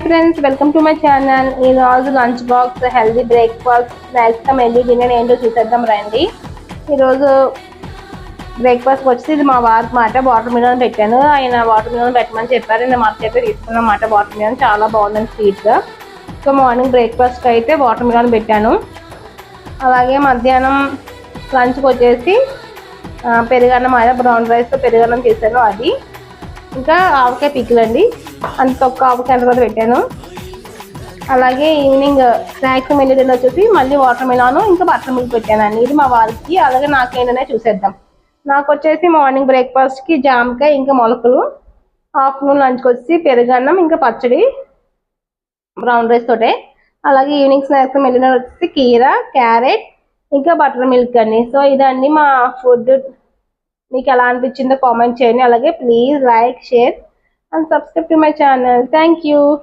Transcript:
Friends, welcome to my channel. ఈ రోజు lunch box healthy breakfast snacks healthy dinner ఏంటో చూసేద్దాం రండి. ఈరోజు బ్రేక్ఫాస్ట్ వచ్చేసి ఇది మా వారికి మాట వాటర్ మిలన్ పెట్టాను. ఆయన వాటర్ మిలన్ పెట్టమని చెప్పారు. నేను మార్కెట్ అయితే తీసుకున్నమాట. వాటర్ మిలన్ చాలా బాగుంది స్వీట్గా. సో మార్నింగ్ బ్రేక్ఫాస్ట్కి అయితే వాటర్ మిలన్ పెట్టాను. అలాగే మధ్యాహ్నం లంచ్కి వచ్చేసి పెరుగన్నం, బ్రౌన్ రైస్తో పెరుగన్నం చేశాను. అది ఇంకా ఆవకాయ పిక్కులండి, అంత తొక్క ఆవకాయ తర్వాత పెట్టాను. అలాగే ఈవినింగ్ స్నాక్స్ మెల్లి వచ్చేసి మళ్ళీ వాటర్ మిలాను ఇంకా బటర్ మిల్క్ పెట్టానండి. ఇది మా వారికి. అలాగే నాకేంటనే చూసేద్దాం. నాకు వచ్చేసి మార్నింగ్ బ్రేక్ఫాస్ట్కి జామకాయ ఇంకా మొలకలు, ఆఫ్టర్నూన్ లంచ్కి వచ్చి పెరుగన్నం ఇంకా పచ్చడి బ్రౌన్ రైస్ తోటే. అలాగే ఈవినింగ్ స్నాక్స్ మెల్లిన వచ్చేసి కీర, క్యారెట్ ఇంకా బటర్ మిల్క్ అండి. సో ఇదండి మా ఫుడ్. మీకు ఎలా అనిపించిందో కామెంట్ చేయండి. అలాగే please like, share and subscribe to my channel. Thank you.